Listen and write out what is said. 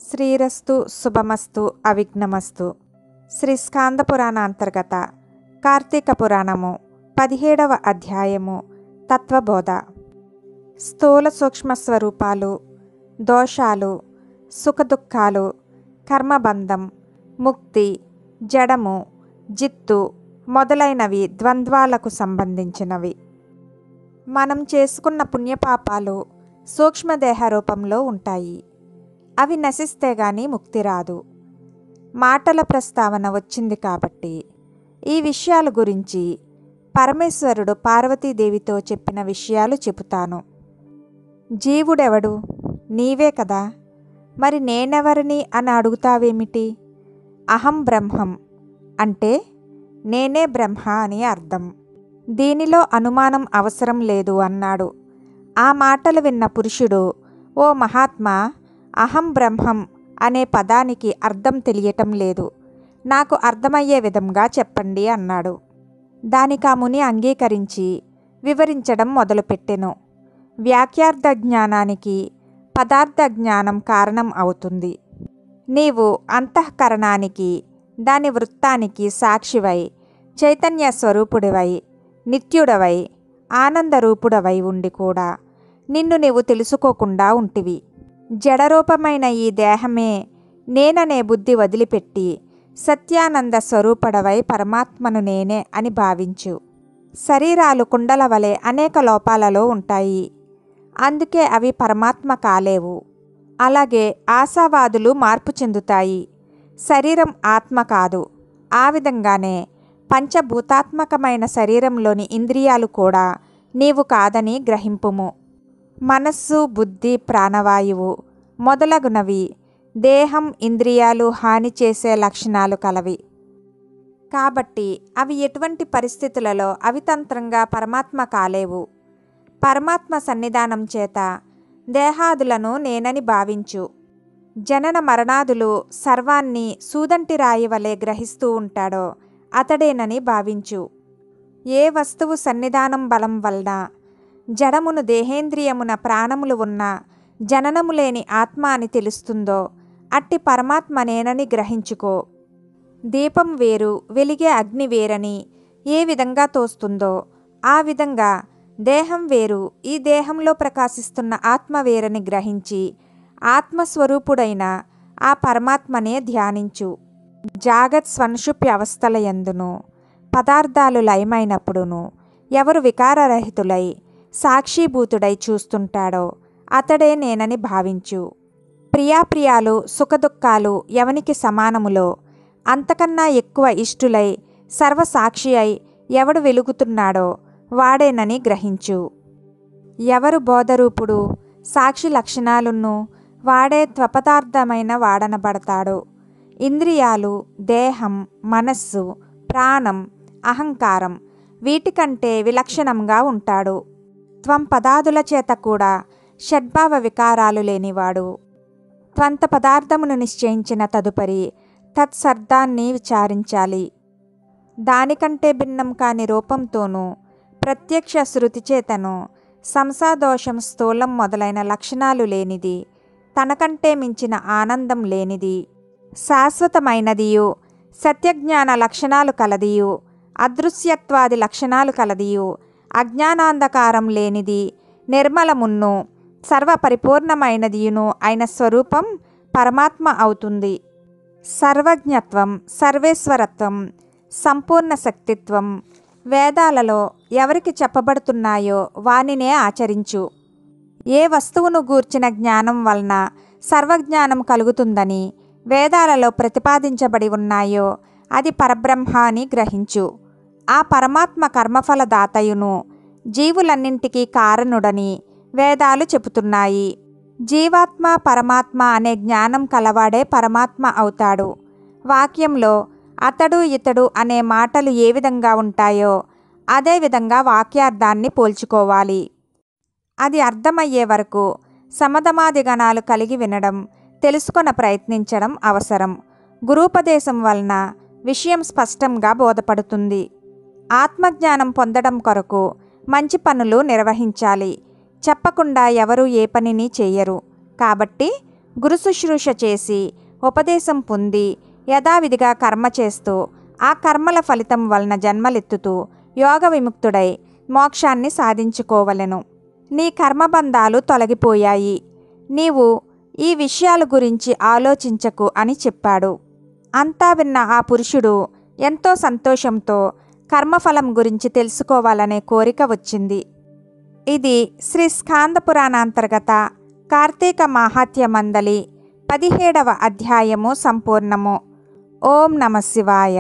శ్రీరస్తు శుభమస్తు అవిఘ్నమస్తు. శ్రీ స్కాంద పురాణ అంతర్గత కార్తీక పురాణము 17వ అధ్యాయము తత్వబోధ. స్థూల సూక్ష్మ స్వరూపాలు, దోషాలు, సుఖదుఖాలు, కర్మబంధం, ముక్తి, జడము, జిత్తు మొదలైనవి ద్వంద్వాలకు సంబంధించినవి. మనం చేసుకున్న పుణ్యపాపాలు సూక్ష్మదేహ రూపంలో ఉంటాయి. అవి నశిస్తే గాని ముక్తి రాదు. మాటల ప్రస్తావన వచ్చింది కాబట్టి ఈ విషయాల గురించి పరమేశ్వరుడు పార్వతీదేవితో చెప్పిన విషయాలు చెబుతాను. జీవుడెవడు? నీవే కదా. మరి నేనెవరిని అని అడుగుతావేమిటి? అహం బ్రహ్మం అంటే నేనే బ్రహ్మ అని అర్థం. దీనిలో అనుమానం అవసరం లేదు అన్నాడు. ఆ మాటలు విన్న పురుషుడు, ఓ మహాత్మా, అహం బ్రహ్మం అనే పదానికి అర్థం తెలియటం లేదు, నాకు అర్థమయ్యే విధంగా చెప్పండి అన్నాడు. దానికి ఆ ముని అంగీకరించి వివరించడం మొదలుపెట్టెను. వాక్యార్థ జ్ఞానానికి పదార్థ జ్ఞానం కారణం అవుతుంది. నీవు అంతఃకరణానికి, దాని వృత్తానికి సాక్షివై, చైతన్య స్వరూపుడివై, నిత్యుడవై, ఆనందరూపుడవై ఉండి కూడా నిన్ను నీవు తెలుసుకోకుండా ఉంటివి. జడరూపమైన ఈ దేహమే నేననే బుద్ధి వదిలిపెట్టి సత్యానంద స్వరూపుడవై పరమాత్మను నేనే అని భావించు. శరీరాలు కుండల వలె అనేక లోపాలలో ఉంటాయి, అందుకే అవి పరమాత్మ కాలేవు. అలాగే ఆశావాదులు మార్పు చెందుతాయి, శరీరం ఆత్మ కాదు. ఆ విధంగానే పంచభూతాత్మకమైన శరీరంలోని ఇంద్రియాలు కూడా నీవు కాదని గ్రహింపుము. మనస్సు, బుద్ధి, ప్రాణవాయువు మొదలగునవి దేహం, ఇంద్రియాలు హాని చేసే లక్షణాలు కలవి. కాబట్టి అవి ఎటువంటి పరిస్థితులలో అవితంత్రంగా పరమాత్మ కాలేవు. పరమాత్మ సన్నిధానం చేత దేహాదులను నేనని భావించు. జనన మరణాదులు సర్వాన్ని సూదంటి రాయి వలె గ్రహిస్తూ ఉంటాడో అతడేనని భావించు. ఏ వస్తువు సన్నిధానం బలం వలన జడమును దేహేంద్రియమున ప్రాణములు ఉన్న జననము లేని ఆత్మ అని తెలుస్తుందో అట్టి పరమాత్మ నేనని గ్రహించుకో. దీపం వేరు, వెలిగే అగ్ని వేరని ఏ విధంగా తోస్తుందో ఆ విధంగా దేహం వేరు, ఈ దేహంలో ప్రకాశిస్తున్న ఆత్మ వేరని గ్రహించి ఆత్మస్వరూపుడైన ఆ పరమాత్మనే ధ్యానించు. జాగత్ స్వన్షుప్య అవస్థల యందును పదార్థాలు లయమైనప్పుడును ఎవరు వికారరహితులై సాక్షిభూతుడై చూస్తుంటాడో అతడే నేనని భావించు. ప్రియాప్రియాలు, సుఖదుఖాలు ఎవనికి సమానములో అంతకన్నా ఎక్కువ ఇష్టులై సర్వసాక్షి అయి ఎవడు వెలుగుతున్నాడో వాడేనని గ్రహించు. ఎవరు బోధరూపుడు, సాక్షి లక్షణాలున్ను వాడే త్వపదార్థమైన వాడనబడతాడు. ఇంద్రియాలు, దేహం, మనస్సు, ప్రాణం, అహంకారం వీటికంటే విలక్షణంగా ఉంటాడు. త్వం పదాదుల చేత కూడా షడ్భావ వికారాలు లేనివాడు. త్వంత పదార్థమును నిశ్చయించిన తదుపరి తత్సర్దాన్ని విచారించాలి. దానికంటే భిన్నం కాని రూపంతోనూ ప్రత్యక్ష శృతి చేతను సంసాదోషం, స్థూలం మొదలైన లక్షణాలు లేనిది, తనకంటే మించిన ఆనందం లేనిది, శాశ్వతమైనదియు, సత్యజ్ఞాన లక్షణాలు కలదియు, అదృశ్యత్వాది లక్షణాలు కలదియు, అజ్ఞానాంధకారం లేనిది, నిర్మలమున్ను సర్వపరిపూర్ణమైనదియును అయిన స్వరూపం పరమాత్మ అవుతుంది. సర్వజ్ఞత్వం, సర్వేశ్వరత్వం, సంపూర్ణ శక్తిత్వం వేదాలలో ఎవరికి చెప్పబడుతున్నాయో వానినే ఆచరించు. ఏ వస్తువును గూర్చిన జ్ఞానం వలన సర్వజ్ఞానం కలుగుతుందని వేదాలలో ప్రతిపాదించబడి ఉన్నాయో అది పరబ్రహ్మ అని గ్రహించు. ఆ పరమాత్మ కర్మఫలదాతయును, జీవులన్నింటికీ కారణుడని వేదాలు చెబుతున్నాయి. జీవాత్మ, పరమాత్మ అనే జ్ఞానం కలవాడే పరమాత్మ అవుతాడు. వాక్యంలో అతడు, ఇతడు అనే మాటలు ఏ విధంగా ఉంటాయో అదేవిధంగా వాక్యార్థాన్ని పోల్చుకోవాలి. అది అర్థమయ్యే వరకు సమధమాది గణాలు కలిగి వినడం, తెలుసుకొన ప్రయత్నించడం అవసరం. గురూపదేశం వలన విషయం స్పష్టంగా బోధపడుతుంది. ఆత్మజ్ఞానం పొందడం కొరకు మంచి పనులు నిర్వహించాలి. చెప్పకుండా ఎవరు ఏ పనిని చేయరు. కాబట్టి గురు శుశ్రూష చేసి ఉపదేశం పొంది యథావిధిగా కర్మ చేస్తూ ఆ కర్మల ఫలితం వలన జన్మలెత్తుతూ యోగ విముక్తుడై మోక్షాన్ని సాధించుకోవలెను. నీ కర్మబంధాలు తొలగిపోయాయి. నీవు ఈ విషయాల గురించి ఆలోచించకు అని చెప్పాడు. అంతా విన్న ఆ పురుషుడు ఎంతో సంతోషంతో కర్మఫలం గురించి తెలుసుకోవాలనే కోరిక వచ్చింది. ఇది శ్రీ స్కాంద పురాణాంతర్గత కార్తీక మాహాత్య మండలి 17వ అధ్యాయము సంపూర్ణము. ఓం నమః శివాయ.